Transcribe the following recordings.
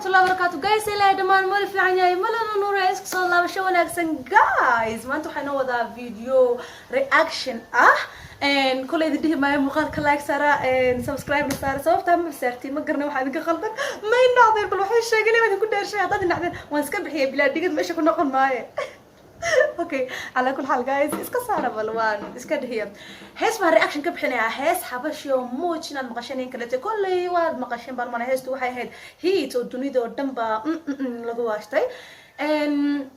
ورحمة الله وبركاته جايز إلى دمان موري في عناية ملنا نور إسك صلى الله وشو وناكسن جايز ما أنتو حنو ذا فيديو رياكشن and كل يديه ما يمقال كلايك سارة and subscribe نصارى صوف تام مسيرتي ما قرنا واحد يقخلطن ما يناظر كل واحد شيء قلي ما تكون دير شيء هذا نحن ونسكب حيه بلا دقيقة ما شكون نقول معي اوكي على كل حال جايز اسكا صار بلوان اسكا دهيا هيس ما رياكشن كبحنا هيس حبش يوم موجنا مقاشين كلتي كل واد مقاشين برمنا هيس تو هاي هي تو دنيا دنبا لغو واشتي ان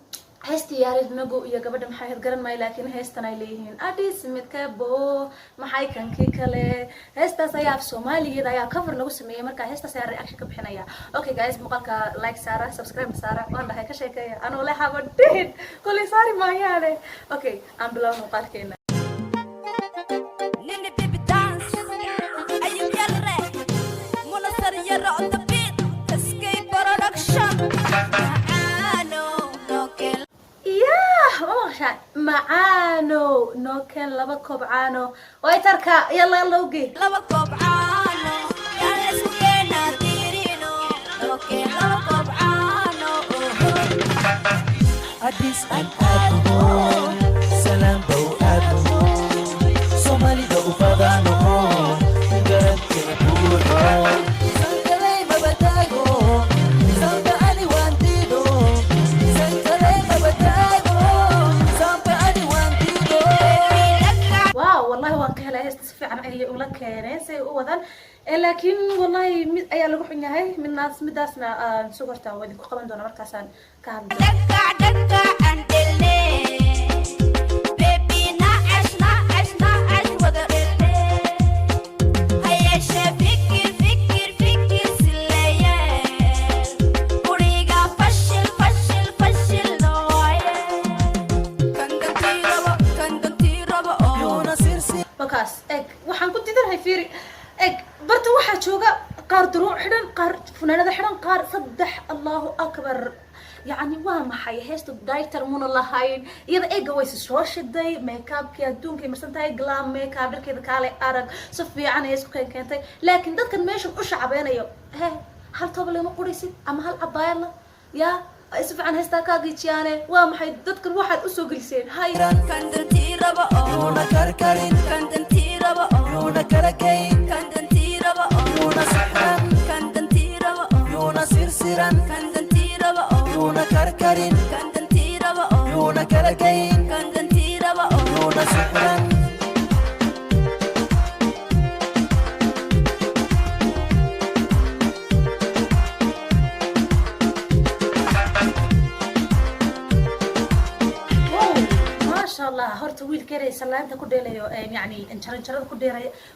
هيستي ياريد نجو يا قبل ما حيد قرن ماي لكن هيستنا إليهن أديس متكبو ما حي كان كيكله هيستا سياف سومالي إذا يا كفر نقول سمية مركا هيستا سيار رياكشن كبحنا يا أوكي جايز مقالك لايك سارة سبسكرايب سارة وانا هيك شيء كيا أنا ولا حابدين كل صاري ما يعني أوكي أنا بلا مقالك هنا نيني بيبي دانس أيوة يلا منصر يرى on the beat escape production معانو نوكن لبا كوبعانو واي تركا يلا يلا وقي لبا كوبعانو يا اسمكينا ديرينو نوكن لبا كوبعانو أديس أن أدو سلام بو أدو سومالي دو فضانو نقرد كنبورو سنكلي مبتاقو سنكالي وانتيدو سنكلي مبتاقو والله waan ka helay heesta si fiican ay ula keeneen say u wadan laakiin wallahi mid ayaa lagu xun yahay midaasna sugarta wadi ku qaban doona markaas aan ka hadlo بكاس waxaan ku tidanahay fiiri barta waxa jooga qaar duruuc xidhan qaar funaanada xidhan qaar saddex Allahu akbar yani waa maxay heesto director muna lahayn iyada eega way soo shiday makeup-ki adduunka marsan tahay glam makeup dharkeeda kale arag si fiican ay isku keentay laakiin dadkan meesha u shacabeenayo hal toob lama quraysid ama hal cabaayad ya اسف عن هستا كاجيتيانه ومحي ددكن waxaad u soo geliseen hay kandantiraba una karkarin kandantiraba una karakayn kandantiraba una sahran kandantiraba una sirsiran kandantiraba una karkarin kandantiraba una karakayn kandantiraba una sahran الله هرت ويل كري سلامته كديليو يعني انجرنجرada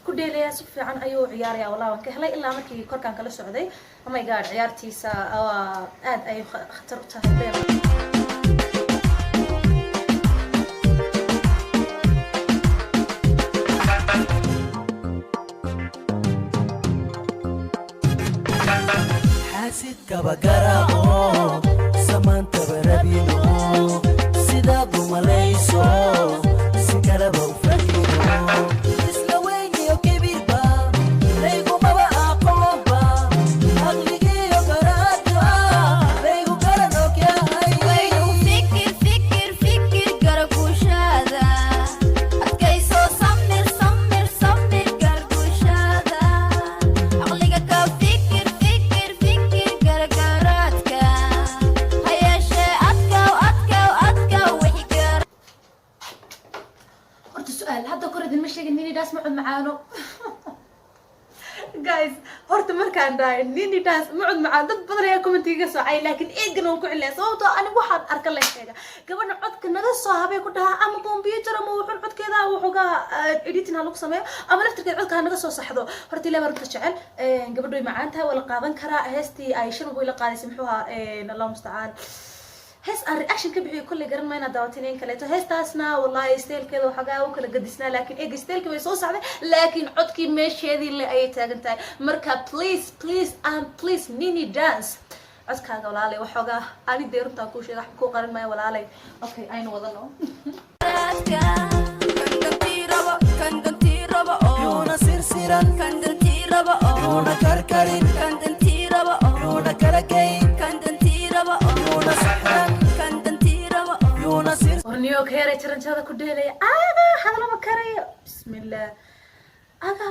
ku dheelaya si fiican ayuu ciyaaraya wallahi waan ka helay ilaa markii korkaan kala socday oh my god ciyaartiisa aad ay khatar u tahay حاسد كبقرة سمانت بربينو سيدا بماليسو سكرة بوفاكينو تسلويني وكبيربا ريقو مبا أقوبا أغلقي وقراتوا ريقو قرنوك يا هاي فكر قرقوش هذا أتكيسو سمر قرقوش هذا أغلقك فكر قرقراتك هيا شيء أتكا وحكر horta su'aal hadda koradin ma sheegin nini daas macud macaano guys horta markaan dhahay nini daas macud macaan dad badan ayaa commentiga soo cay laakiin eegana waan ku cilay sababtoo ani waxaan arka la sheega gabadha codka naga soo habay ku dhaha ama computer ama wuxuu codkeeda wuxuuga editing ha lagu sameeyo ama laftirkeeda codka naga soo saxdo horta ilaa barta jecel gabadhu way macaan tahay wala qaadan karaa heestii ay shan way la qaadaysa muxuu ahaa Allah musta'an هس الرياكشن كبير كل جرن ما ينادوتين كلته هس تاسنا والله ستيل كذا وحاجة وكل قدسنا لكن إيه ستيل كذا يصوص عليه لكن عدك مش هذه اللي أي تاجنتاي مركب please نيني دانس عدك هذا ولا علي وحاجة أنا ديرن تاكوش راح كو قرن ما ولا علي أوكي أين وضعنا كندنتيربا يونا سيرسيران كندنتيربا يونا كركرين كندنتيربا يونا كركرين gayn kan dantii raba yuuna sixran kan dantii raba yuuna sir ورنيو كيري ترنجada ku dheelay aga hadalama karayo bismillah aga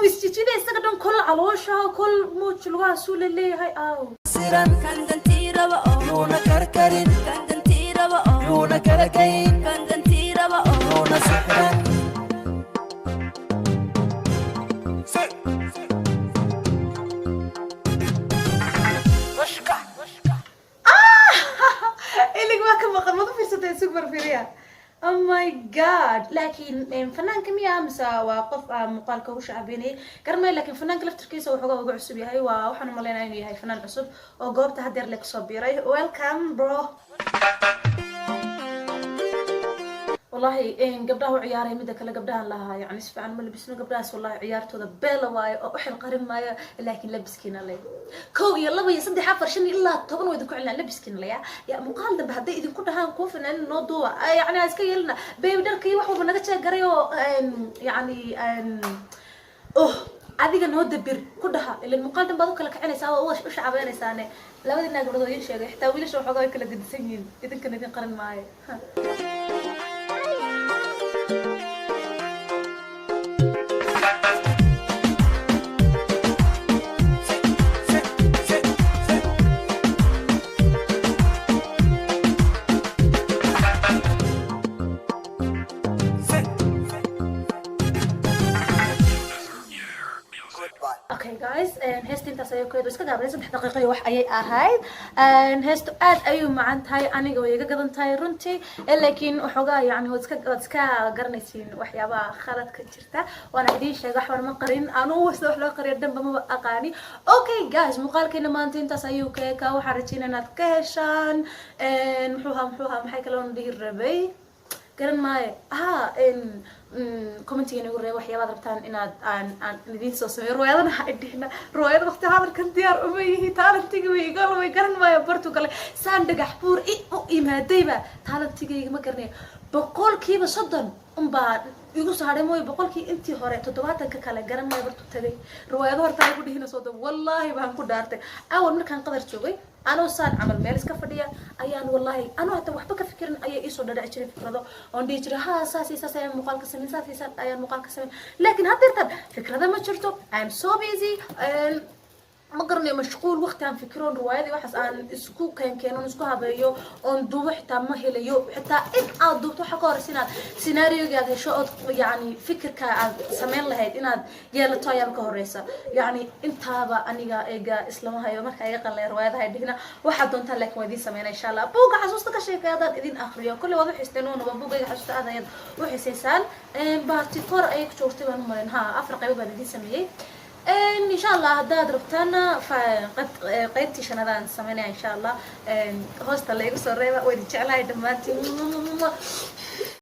ويستجيني isaga kol caloosha kol muuj lugaha suu leeyahay aw siran kan dantii raba yuuna karkarin kan dantii raba yuuna kala gayn kan dantii raba yuuna sixran اللي ما كان مقام ما في صوت سوبر فيريا Oh my god لكن فنان كم يا مسا وقف مقال كوش عبيني كرمال لكن فنان كلفت كيسة وحقه وقع عصبي هاي وحنا ملينا إني هاي فنان عصب وقوبت هدير لك صبيري welcome bro والله إن قبلها عياري مدة كلا قبلها لها يعني اسف عن ما لبسنا قبلها والله عيارته ذا بيلا واي أو إحنا قرن مايا لكن لبس كينا لي كو يلا بيا صدق حفر شني إلا طبعا ويدكوا علنا لبس كينا لي يا مقالدة بهدي إذا كنا هنكوف إن نوضوا يعني أسكي يلنا بيبدر كي واحد من نجتة قريو يعني adiga noo dabir ku dhaha ila muqaaldan baad u kala kicinaysaa oo u shacabeenaysaa labadii naag wada ii sheegay xitaa wiilasha waxooga way kala gedisan yihiin idinkana idin qaran maayo Okay guys, heestin taas ayay ku iska gaabay 3 daqiiqo wax ayay ahayd. Heestu aad ayuu macaan tahay aniga way iga gadan tahay runtii, laakiin waxoogaa yani wad iska garanaysiin waxyaabaha khalad ka jirta. Waana idin sheegay waxba ma qarin, aanu wax loo qariyo dhanba ma aqaani. Okay guys, muuqaalkeena maanta intaas ayuu ka ekaa. Waxaan rajaynayaa inaad ka heshaan maxay kale oo dhihi rabay garan maayo commenting ugu reeb waxyaabaad rabtaan inaad aan idin soo sameeyo ruwaayadana ha idhina ruwaayada waqti hadalkan diyaar uma yihi taalantiga way garan maayo Portugal saan dhagax buur u imaadayba taalantigayga ma garanayo boqolkiiba 30 umbaa igu saaray mooy boqolkii intii hore 70 ka kale garan maayo bartu tagay ruwaayada horta ay ku dhihina soo dab wallahi baan ku dhaartay awal markaan qadar joogay أنا وصار عمل مالس كفديا أيان والله أنا حتى وحبة كفكر أي إيش ولا دعشري فكرة عندي جرا ها ساسي مقال كسمين ساسي أيان مقال كسمين لكن هذا فكرة ما شرته I'm so busy ما قرني مشغول وقت عن فكرون رواية واحد عن اسكو كانوا نسكوها بيو on دو حتى ما هي ليو حتى إن أدوتو حقار سيناريو قاعد شو يعني فكر كسمين لهيد إن يلا طاير كهريسة يعني أنت هذا أني جا إسلامها يوم مركا يقل رواية هاي هنا واحد دون تلك ودي سمينا إن شاء الله بوقع حسوستك شيء كذا إذن آخرية كل واحد يستنون وبوقع حسوست هذا يد وحسيسان بارتيفور أي كشوفتي ونمرن ها أفرق أيوة بدي سميه إن شاء الله هذا دربتنا فقيدتي شنادان سمينا إن شاء الله هوست اللي يقصر ريبا ويدي جعلها دماتي